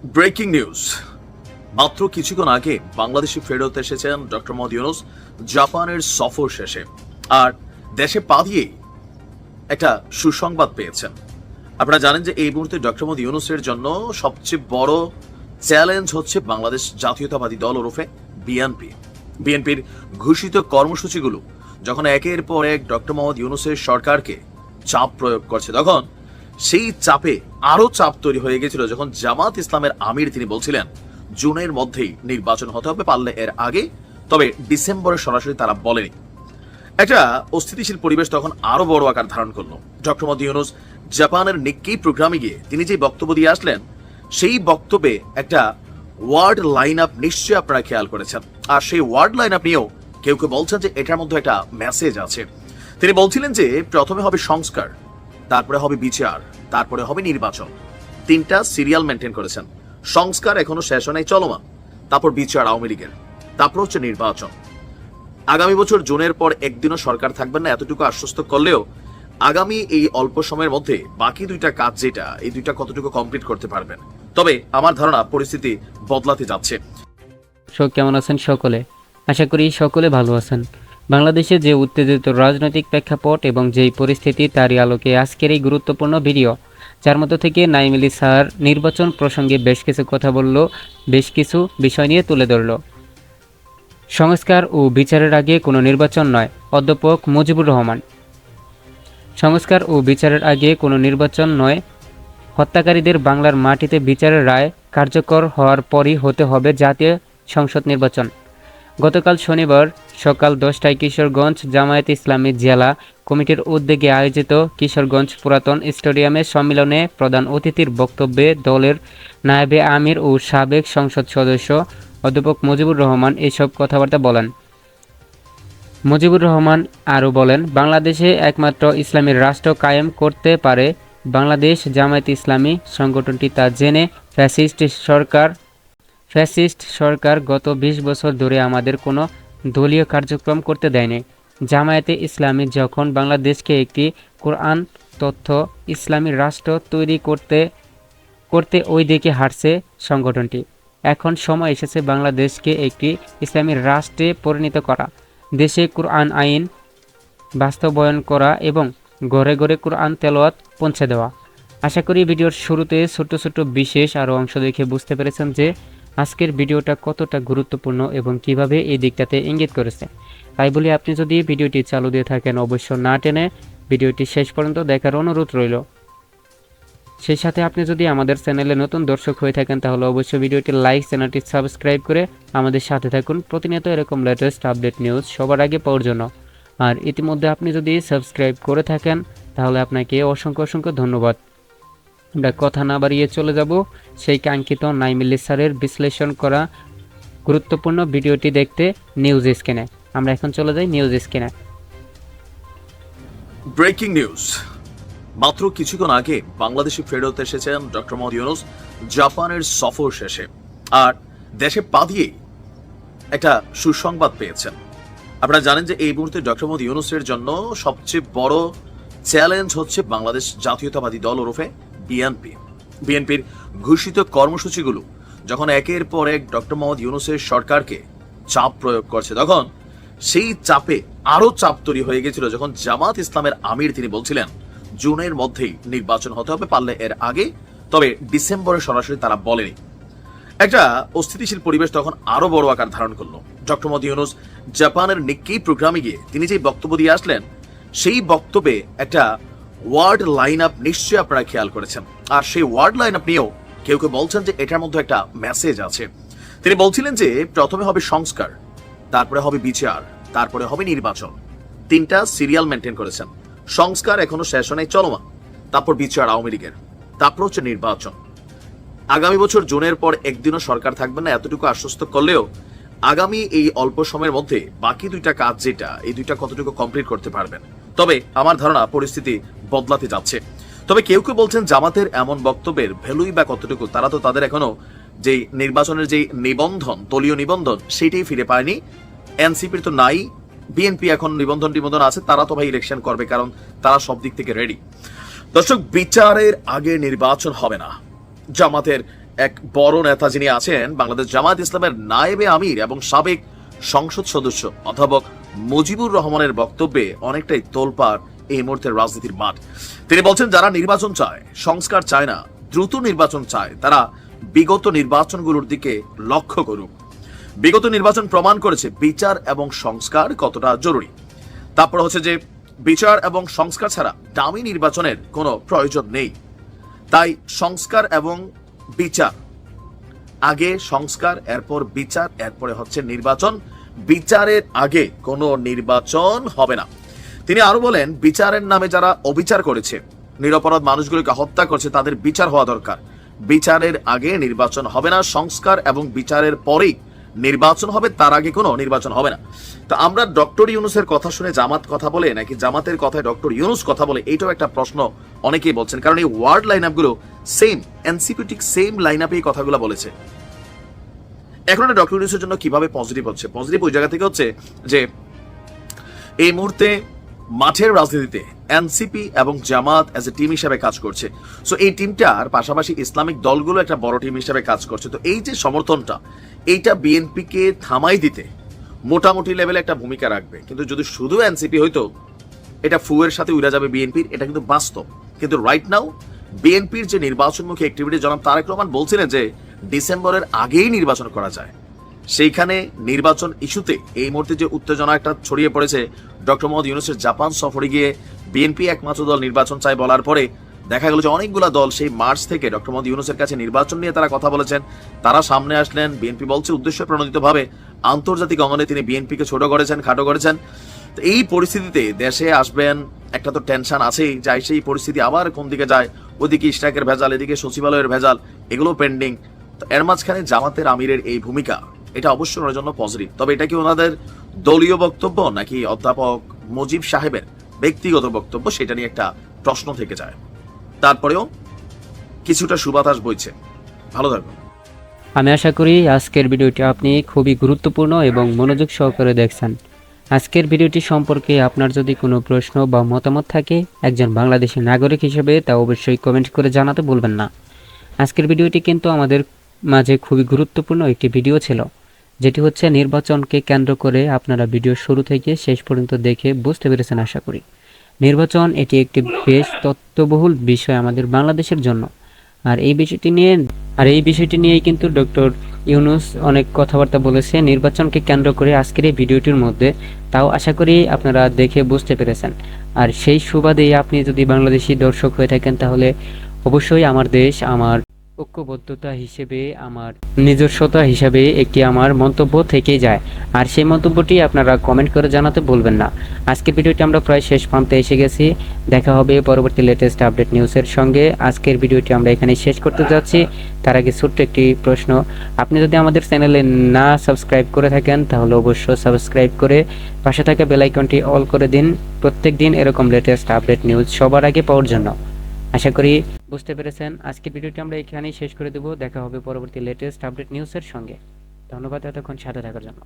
Breaking news. মাত্র কিছুক্ষণ আগে বাংলাদেশে ফেরত এসেছেন ডক্টর মোহাম্মদ ইউনূস জাপানের সফর শেষে, আর দেশে পা দিয়েই একটা সুসংবাদ পেয়েছেন। আপনারা জানেন যে এই মুহূর্তে ডক্টর মোহাম্মদ ইউনূসের জন্য সবচেয়ে বড় চ্যালেঞ্জ হচ্ছে বাংলাদেশ জাতীয়তাবাদী দল ওরফে বিএনপি। বিএনপির ঘোষিত কর্মসূচিগুলো যখন একের পর এক ডক্টর মোহাম্মদ ইউনূসের সরকারকে চাপ প্রয়োগ করছে, তখন সেই চাপে আরো চাপ তৈরি হয়ে গেছিল যখন জামাত ইসলামের আমির তিনি বলছিলেন জুনের মধ্যেই নির্বাচন হতে হবে, পারলে এর আগে, তবে ডিসেম্বরে সরাসরি তারা বলেনি। একটা অস্থিতিশীল পরিবেশ তখন আরো বড় আকার ধারণ করলো। ডক্টর মোহাম্মদ ইউনূস জাপানের নিক্কেই প্রোগ্রামে গিয়ে তিনি যে বক্তব্য দিয়ে আসলেন, সেই বক্তব্যে একটা ওয়ার্ড লাইন আপ নিশ্চয়ই আপনারা খেয়াল করেছেন। আর সেই ওয়ার্ড লাইন আপ নিয়েও কেউ কেউ বলছেন যে এটার মধ্যে একটা মেসেজ আছে। তিনি বলছিলেন যে প্রথমে হবে সংস্কার, তারপরে হবে বিচার, তারপরে হবে নির্বাচন। তিনটা সিরিয়াল মেনটেন করেছেন। সংস্কার এখনো শেষ হয় নাই, চলমান, তারপর বিচার আওয়ামী লীগের, তারপর হচ্ছে নির্বাচন। আগামী বছর জুনের পর একদিনও সরকার থাকবেন না এতটুকু আশ্বস্ত করলেও আগামী এই অল্প সময়ের মধ্যে বাকি দুইটা কাজ যেটা, এই দুইটা কতটুকু কমপ্লিট করতে পারবেন। তবে আমার ধারণা পরিস্থিতি বদলাতে যাচ্ছে। কেমন আছেন সকলে? আশা করি সকলে ভালো আছেন। বাংলাদেশে যে উত্তেজিত রাজনৈতিক প্রেক্ষাপট এবং যেই পরিস্থিতি, তারই আলোকে আজকের এই গুরুত্বপূর্ণ ভিডিও, যার মধ্য থেকে নাঈম আলী স্যার নির্বাচন প্রসঙ্গে বেশ কিছু কথা বলল, বেশ কিছু বিষয় নিয়ে তুলে ধরল। সংস্কার ও বিচারের আগে কোনো নির্বাচন নয়, অধ্যাপক মুজিবুর রহমান। সংস্কার ও বিচারের আগে কোনো নির্বাচন নয়, হত্যাকারীদের বাংলার মাটিতে বিচারের রায় কার্যকর হওয়ার পরই হতে হবে জাতীয় সংসদ নির্বাচন। গতকাল শনিবার সকাল 10টায় কিশোরগঞ্জ জামায়াতে ইসলামী জেলা কমিটির উদ্যোগে আয়োজিত কিশোরগঞ্জ পুরাতন স্টেডিয়ামে সম্মেলনে প্রধান অতিথির বক্তব্যে দলের নায়েবে আমির ও সাবেক সংসদ সদস্য অধ্যাপক মুজিবুর রহমান এসব কথাবার্তা বলেন। মুজিবুর রহমান আরও বলেন, বাংলাদেশে একমাত্র ইসলামী রাষ্ট্র কায়েম করতে পারে বাংলাদেশ জামায়াতে ইসলামী সংগঠনটি, তা জেনে ফ্যাসিস্ট সরকার গত 20 বছর ধরে আমাদের কোনো দলীয় কার্যক্রম করতে দেয়নি। জামায়াতে ইসলামী যখন বাংলাদেশকে একটি কোরআন তথ্য ইসলামী রাষ্ট্র তৈরি করতে ওই দিকে হাঁটছে সংগঠনটি। এখন সময় এসেছে বাংলাদেশকে একটি ইসলামী রাষ্ট্রে পরিণত করা, দেশে কোরআন আইন বাস্তবায়ন করা এবং ঘরে ঘরে কোরআন তেলাওয়াত পৌঁছে দেওয়া। আশা করি ভিডিওর শুরুতে ছোট্ট ছোট্ট বিশেষ আরও অংশ দেখে বুঝতে পেরেছেন যে আজকের ভিডিওটা কতটা গুরুত্বপূর্ণ এবং কিভাবে এই দিকটাতে ইঙ্গিত করেছে। তাই বলে আপনি যদি ভিডিওটি চালু দিয়ে থাকেন, অবশ্য না টেনে ভিডিওটি শেষ পর্যন্ত দেখার অনুরোধ রইল। সেই সাথে আপনি যদি আমাদের চ্যানেলে নতুন দর্শক হয়ে থাকেন, তাহলে অবশ্যই ভিডিওটি লাইক, চ্যানেলটি সাবস্ক্রাইব করে আমাদের সাথে থাকুন প্রতিনিয়ত এরকম লেটেস্ট আপডেট নিউজ সবার আগে পাওয়ার জন্য। আর ইতিমধ্যে আপনি যদি সাবস্ক্রাইব করে থাকেন, তাহলে আপনাকে অসংখ্য ধন্যবাদ। আমরা কথা না বাড়িয়ে চলে যাব সেই কাঙ্ক্ষিত নাঈম আলী স্যারের বিশ্লেষণ করা গুরুত্বপূর্ণ ভিডিওটি দেখতে নিউজ স্ক্রিনে। আমরা এখন চলে যাই নিউজ স্ক্রিনে। Breaking news. মাত্র কিছুক্ষণ আগে বাংলাদেশে ফেরত এসেছেন ডক্টর মোহাম্মদ ইউনূস জাপানের সফর শেষে, আর দেশে পা দিয়েই একটা সুসংবাদ পেয়েছেন। আপনারা জানেন যে এই মুহূর্তে ডক্টর মোহাম্মদ ইউনূসের জন্য সবচেয়ে বড় চ্যালেঞ্জ হচ্ছে বাংলাদেশ জাতীয়তাবাদী দল ওরফে বিএনপি। বিএনপির ঘোষিত কর্মসূচিগুলো যখন একের পর এক ডক্টর মোহাম্মদ ইউনূসের সরকারকে চাপ প্রয়োগ করছে, তখন সেই চাপে আরো চাপ তৈরি হয়ে গেছিল যখন জামাত ইসলামের আমির তিনি বলছিলেন জুনের মধ্যেই নির্বাচন হতে হবে, পারলে এর আগে, তবে ডিসেম্বরে সরাসরি তারা বলেনি। একটা অস্থিতিশীল পরিবেশ তখন আরো বড় আকার ধারণ করলো। ডক্টর মোহাম্মদ ইউনূস জাপানের নিক্কেই প্রোগ্রামে গিয়ে তিনি যে বক্তব্য দিয়ে আসলেন, সেই বক্তব্যে একটা ওয়ার্ড লাইন আপ নিশ্চয়ই আপনারা খেয়াল করেছেন। আর সেই ওয়ার্ড লাইন আপ নিয়েও কেউ কেউ বলছেন যে এটার মধ্যে একটা মেসেজ আছে। তিনি বলছিলেন যে প্রথমে হবে সংস্কার, তারপরে হবে বিচার, তারপরে হবে নির্বাচন। তিনটা সিরিয়াল মেনটেন করেছেন। সংস্কার এখনো শেষ হয় নাই, চলমান, তারপর বিচার আওয়ামী লীগের, তারপর হচ্ছে নির্বাচন। আগামী বছর জুনের পর একদিনও সরকার থাকবেন না এতটুকু আশ্বস্ত করলেও আগামী এই অল্প সময়ের মধ্যে বাকি দুইটা কাজ যেটা, এই দুইটা কতটুকু কমপ্লিট করতে পারবেন। তবে আমার ধারণা পরিস্থিতি বদলাতে যাচ্ছে। তবে কেউ কেউ বলছেন জামাতের এমন বক্তব্যের ভ্যালুই বা কতটুকু, তারা তো তাদের এখনো যে নির্বাচনের যে নিবন্ধন, দলীয় নিবন্ধন, সেটাই ফিরে পায়নি। এনসিপির তো নাই, বিএনপি এখন নিবন্ধন আছে, তারা তো ভাই ইলেকশন করবে, কারণ তারা সব দিক থেকে রেডি। দর্শক, বিচারের আগে নির্বাচন হবে না, জামাতের এক বড় নেতা যিনি আছেন বাংলাদেশ জামায়াত ইসলামের নায়েবে আমির এবং সাবেক সংসদ সদস্য অধ্যাপক মুজিবুর রহমানের বক্তব্যে অনেকটাই তোলপাড় এই মুহূর্তের রাজনীতির মাঠ। তিনি বলছেন, যারা নির্বাচন চায়, সংস্কার চায় না, দ্রুত নির্বাচন চায়, তারা বিগত নির্বাচনগুলোর দিকে লক্ষ্য করুক। বিগত নির্বাচন প্রমাণ করেছে বিচার এবং সংস্কার কতটা জরুরি। তারপর হচ্ছে যে বিচার এবং সংস্কার ছাড়া দামি নির্বাচনের কোনো প্রয়োজন নেই। তাই সংস্কার এবং বিচার, আগে সংস্কার, এরপর বিচার, এরপরে হচ্ছে নির্বাচন। বিচারের আগে কোনো নির্বাচন হবে না। তিনি আরো বলেন, বিচারের নামে যারা অবিচার করেছে, নিরপরাধ মানুষগুলোকে হত্যা করছে, তাদের বিচার হওয়া দরকার। বিচারের আগে নির্বাচন হবে না, সংস্কার এবং বিচারের পরেই নির্বাচন হবে, তার আগে কোনো নির্বাচন হবে না। তো আমরা ডক্টর ইউনূসের কথা শুনে জামাত কথা বলে নাকি জামাতের কথায় ডক্টর ইউনূস কথা বলে, এইটাও একটা প্রশ্ন অনেকেই বলছেন, কারণ এই ওয়ার্ড লাইন আপগুলো সেম, এনসিপি ঠিক সেম লাইন আপে এই কথাগুলো বলেছে। এখন ডক্টর ইউনূসের জন্য কিভাবে পজিটিভ হচ্ছে? পজিটিভ ওই জায়গা থেকে হচ্ছে যে এই মুহূর্তে মাঠের রাজনীতিতে এনসিপি এবং জামাত অ্যাজ এ টিম হিসেবে কাজ করছে। সো এই টিমটার পাশাপাশি ইসলামিক দলগুলো একটা বড় টিম হিসেবে কাজ করছে। তো এই যে সমর্থনটা, এইটা বিএনপিকে থামাই দিতে মোটামুটি লেভেলে একটা ভূমিকা রাখবে। কিন্তু যদি শুধু এনসিপি হইতো, এটা ফুয়ের সাথে উড়ে যাবে বিএনপির, এটা কিন্তু বাস্তব। কিন্তু রাইট নাও বিএনপির যে নির্বাচনমুখী অ্যাক্টিভিটি, জনাব তারেক রহমান বলছিলেন যে ডিসেম্বরের আগেই নির্বাচন করা যায়। সেইখানে নির্বাচন ইস্যুতে এই মুহূর্তে যে উত্তেজনা একটা ছড়িয়ে পড়েছে, ডক্টর মোহাম্মদ ইউনূসের জাপান সফরে গিয়ে বিএনপি একমাত্র দল নির্বাচন চাই বলার পরে দেখা গেল যে অনেকগুলো দল সেই মার্চ থেকে ডক্টর মোহাম্মদ ইউনূসের কাছে নির্বাচন নিয়ে তারা কথা বলেছেন, তারা সামনে আসলেন। বিএনপি বলছে উদ্দেশ্য প্রণোদিতভাবে আন্তর্জাতিক অঙ্গনে তিনি বিএনপিকে ছোট করেছেন, খাটো করেছেন। তো এই পরিস্থিতিতে দেশে আসবেন, একটা তো টেনশন আছেই, যাই সেই পরিস্থিতি আবার কোন দিকে যায়, ওদিকে ইশরাকের ভেজাল, এদিকে সচিবালয়ের ভেজাল, এগুলো পেন্ডিং। তো এর মাঝখানে জামাতের আমিরের এই ভূমিকা, এটা অবশ্যই ওনার জন্য পজিটিভ। তবে এটা কি ওনাদের দলীয় বক্তব্য নাকি অধ্যাপক মুজিব সাহেবের ব্যক্তিগত বক্তব্য, সেটা নিয়ে একটা প্রশ্ন থেকে যায়। তারপরেও কিছুটা সুবাতাস বইছে। ভালো থাকবেন। আমি আশা করি আজকের ভিডিওটি আপনি খুবই গুরুত্বপূর্ণ এবং মনোযোগ সহকারে দেখছেন। আজকের ভিডিওটি সম্পর্কে আপনার যদি কোনো প্রশ্ন বা মতামত থাকে একজন বাংলাদেশী নাগরিক হিসেবে, তা অবশ্যই কমেন্ট করে জানাতে ভুলবেন না। আজকের ভিডিওটি কিন্তু আমাদের মাঝে খুবই গুরুত্বপূর্ণ একটি ভিডিও ছিল, যেটি হচ্ছে নির্বাচনকে কেন্দ্র করে। আপনারা ভিডিও শুরু থেকে শেষ পর্যন্ত দেখে বুঝতে পেরেছেন আশা করি। নির্বাচন এটি একটি বেশ তথ্যবহুল বিষয় আমাদের বাংলাদেশের জন্য। আর এই বিষয়টি নিয়েই কিন্তু ডক্টর ইউনূস অনেক কথাবার্তা বলেছে নির্বাচনকে কেন্দ্র করে আজকের এই ভিডিওটির মধ্যে। তাও আশা করি আপনারা দেখে বুঝতে পেরেছেন। আর সেই সুবাদেই আপনি যদি বাংলাদেশি দর্শক হয়ে থাকেন, তাহলে অবশ্যই আমার দেশ, আমার ঐক্যবদ্ধতা হিসেবে, আমার নিজস্বতা হিসাবে একটি আমার মন্তব্য থেকেই যায়। আর সেই মন্তব্যটি আপনারা কমেন্ট করে জানাতে ভুলবেন না। আজকের ভিডিওটি আমরা প্রায় শেষ প্রান্তে এসে গেছি। দেখা হবে পরবর্তী লেটেস্ট আপডেট নিউজের সঙ্গে। আজকের ভিডিওটি আমরা এখানে শেষ করতে যাচ্ছি। তার আগে ছোট্ট একটি প্রশ্ন, আপনি যদি আমাদের চ্যানেলে না সাবস্ক্রাইব করে থাকেন, তাহলে অবশ্যই সাবস্ক্রাইব করে পাশে থাকা বেল আইকনটি অল করে দিন, প্রত্যেক দিন এরকম লেটেস্ট আপডেট নিউজ সবার আগে পাওয়ার জন্য। আশা করি বুঝতে পেরেছেন। আজকের ভিডিওটি আমরা এখানেই শেষ করে দেব। দেখা হবে পরবর্তী লেটেস্ট আপডেট নিউজের সঙ্গে। ধন্যবাদ এতক্ষণ সাথে থাকার জন্য।